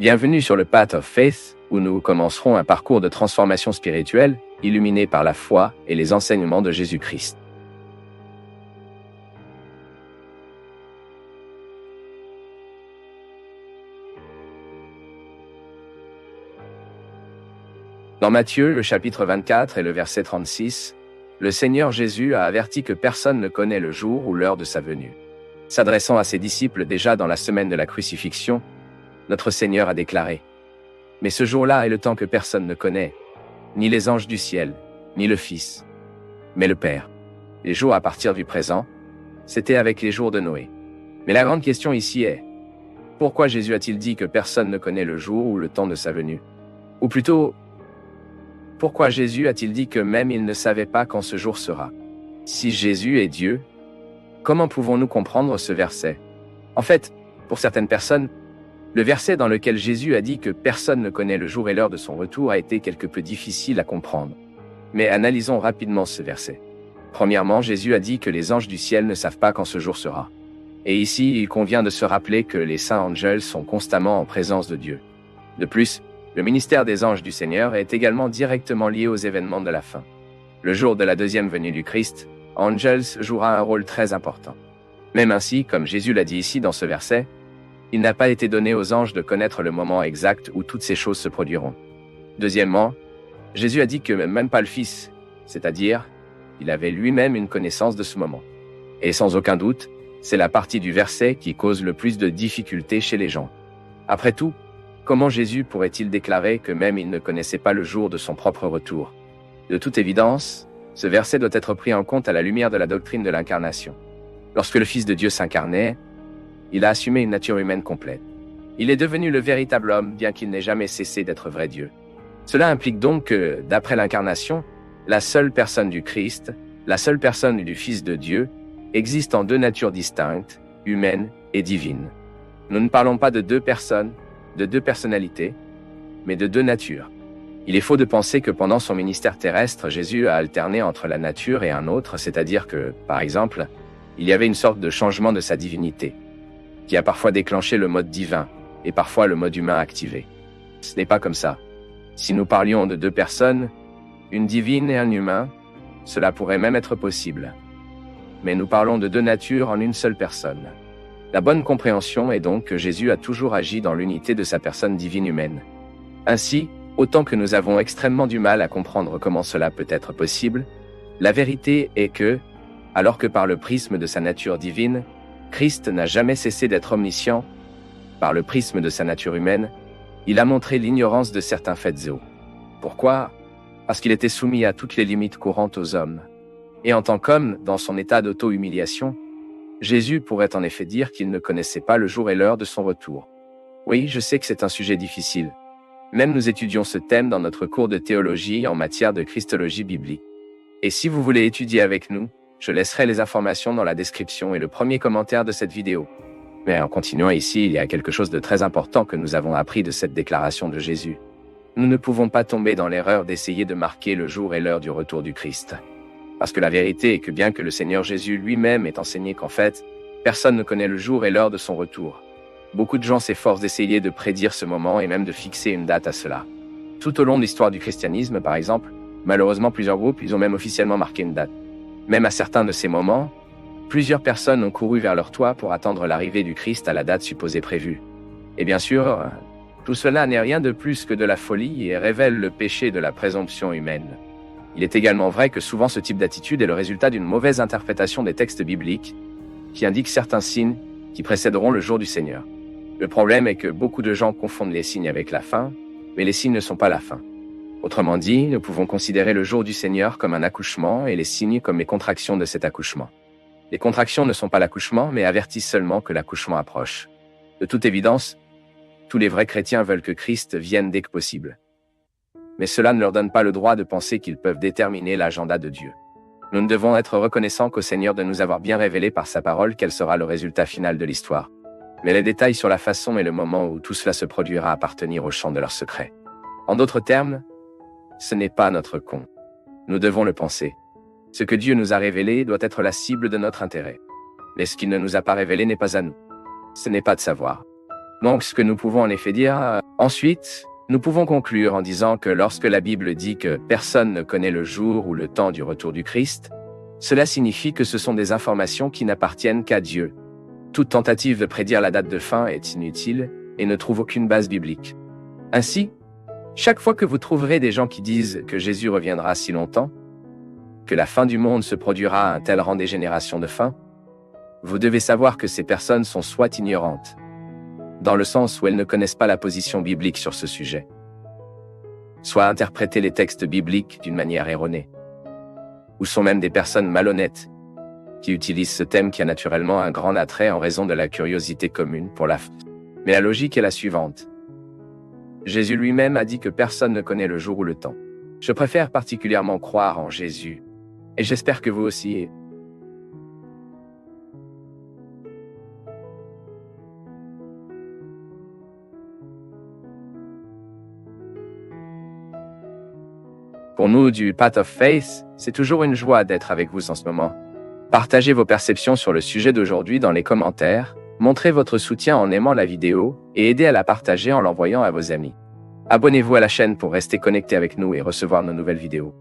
Bienvenue sur le Path of Faith, où nous commencerons un parcours de transformation spirituelle, illuminé par la foi et les enseignements de Jésus-Christ. Dans Matthieu, le chapitre 24 et le verset 36, le Seigneur Jésus a averti que personne ne connaît le jour ou l'heure de sa venue. S'adressant à ses disciples déjà dans la semaine de la crucifixion, notre Seigneur a déclaré : « Mais ce jour-là est le temps que personne ne connaît, ni les anges du ciel, ni le Fils, mais le Père. » Les jours à partir du présent, c'était avec les jours de Noé. Mais la grande question ici est : pourquoi Jésus a-t-il dit que personne ne connaît le jour ou le temps de sa venue ? Ou plutôt, pourquoi Jésus a-t-il dit que même il ne savait pas quand ce jour sera ? Si Jésus est Dieu, comment pouvons-nous comprendre ce verset ? En fait, pour certaines personnes, le verset dans lequel Jésus a dit que personne ne connaît le jour et l'heure de son retour a été quelque peu difficile à comprendre. Mais analysons rapidement ce verset. Premièrement, Jésus a dit que les anges du ciel ne savent pas quand ce jour sera. Et ici, il convient de se rappeler que les saints angels sont constamment en présence de Dieu. De plus, le ministère des anges du Seigneur est également directement lié aux événements de la fin. Le jour de la deuxième venue du Christ, Angels jouera un rôle très important. Même ainsi, comme Jésus l'a dit ici dans ce verset, il n'a pas été donné aux anges de connaître le moment exact où toutes ces choses se produiront. Deuxièmement, Jésus a dit que même pas le Fils, c'est-à-dire, il avait lui-même une connaissance de ce moment. Et sans aucun doute, c'est la partie du verset qui cause le plus de difficultés chez les gens. Après tout, comment Jésus pourrait-il déclarer que même il ne connaissait pas le jour de son propre retour ? De toute évidence, ce verset doit être pris en compte à la lumière de la doctrine de l'incarnation. Lorsque le Fils de Dieu s'incarnait, il a assumé une nature humaine complète. Il est devenu le véritable homme, bien qu'il n'ait jamais cessé d'être vrai Dieu. Cela implique donc que, d'après l'incarnation, la seule personne du Christ, la seule personne du Fils de Dieu, existe en deux natures distinctes, humaine et divine. Nous ne parlons pas de deux personnes, de deux personnalités, mais de deux natures. Il est faux de penser que pendant son ministère terrestre, Jésus a alterné entre la nature et un autre, c'est-à-dire que, par exemple, il y avait une sorte de changement de sa divinité, qui a parfois déclenché le mode divin, et parfois le mode humain activé. Ce n'est pas comme ça. Si nous parlions de deux personnes, une divine et un humain, cela pourrait même être possible. Mais nous parlons de deux natures en une seule personne. La bonne compréhension est donc que Jésus a toujours agi dans l'unité de sa personne divine humaine. Ainsi, autant que nous avons extrêmement du mal à comprendre comment cela peut être possible, la vérité est que, alors que par le prisme de sa nature divine, Christ n'a jamais cessé d'être omniscient, par le prisme de sa nature humaine, il a montré l'ignorance de certains faits et eaux. Pourquoi ? Parce qu'il était soumis à toutes les limites courantes aux hommes. Et en tant qu'homme, dans son état d'auto-humiliation, Jésus pourrait en effet dire qu'il ne connaissait pas le jour et l'heure de son retour. Oui, je sais que c'est un sujet difficile. Même nous étudions ce thème dans notre cours de théologie en matière de christologie biblique. Et si vous voulez étudier avec nous, je laisserai les informations dans la description et le premier commentaire de cette vidéo. Mais en continuant ici, il y a quelque chose de très important que nous avons appris de cette déclaration de Jésus. Nous ne pouvons pas tomber dans l'erreur d'essayer de marquer le jour et l'heure du retour du Christ. Parce que la vérité est que bien que le Seigneur Jésus lui-même ait enseigné qu'en fait, personne ne connaît le jour et l'heure de son retour, beaucoup de gens s'efforcent d'essayer de prédire ce moment et même de fixer une date à cela. Tout au long de l'histoire du christianisme, par exemple, malheureusement plusieurs groupes, ils ont même officiellement marqué une date. Même à certains de ces moments, plusieurs personnes ont couru vers leur toit pour attendre l'arrivée du Christ à la date supposée prévue. Et bien sûr, tout cela n'est rien de plus que de la folie et révèle le péché de la présomption humaine. Il est également vrai que souvent ce type d'attitude est le résultat d'une mauvaise interprétation des textes bibliques qui indiquent certains signes qui précéderont le jour du Seigneur. Le problème est que beaucoup de gens confondent les signes avec la fin, mais les signes ne sont pas la fin. Autrement dit, nous pouvons considérer le jour du Seigneur comme un accouchement et les signes comme les contractions de cet accouchement. Les contractions ne sont pas l'accouchement, mais avertissent seulement que l'accouchement approche. De toute évidence, tous les vrais chrétiens veulent que Christ vienne dès que possible. Mais cela ne leur donne pas le droit de penser qu'ils peuvent déterminer l'agenda de Dieu. Nous ne devons être reconnaissants qu'au Seigneur de nous avoir bien révélé par sa parole quel sera le résultat final de l'histoire. Mais les détails sur la façon et le moment où tout cela se produira appartenir au champ de leurs secrets. En d'autres termes, ce n'est pas notre con. Nous devons le penser. Ce que Dieu nous a révélé doit être la cible de notre intérêt. Mais ce qu'il ne nous a pas révélé n'est pas à nous. Ce n'est pas de savoir. Donc ce que nous pouvons en effet dire, Ensuite, nous pouvons conclure en disant que lorsque la Bible dit que personne ne connaît le jour ou le temps du retour du Christ, cela signifie que ce sont des informations qui n'appartiennent qu'à Dieu. Toute tentative de prédire la date de fin est inutile et ne trouve aucune base biblique. Ainsi, chaque fois que vous trouverez des gens qui disent que Jésus reviendra si longtemps, que la fin du monde se produira à un tel rang des générations de fin, vous devez savoir que ces personnes sont soit ignorantes, dans le sens où elles ne connaissent pas la position biblique sur ce sujet, soit interpréter les textes bibliques d'une manière erronée, ou sont même des personnes malhonnêtes qui utilisent ce thème qui a naturellement un grand attrait en raison de la curiosité commune pour la foi. Mais la logique est la suivante. Jésus lui-même a dit que personne ne connaît le jour ou le temps. Je préfère particulièrement croire en Jésus, et j'espère que vous aussi. Pour nous du Path of Faith, c'est toujours une joie d'être avec vous en ce moment. Partagez vos perceptions sur le sujet d'aujourd'hui dans les commentaires, montrez votre soutien en aimant la vidéo et aidez à la partager en l'envoyant à vos amis. Abonnez-vous à la chaîne pour rester connecté avec nous et recevoir nos nouvelles vidéos.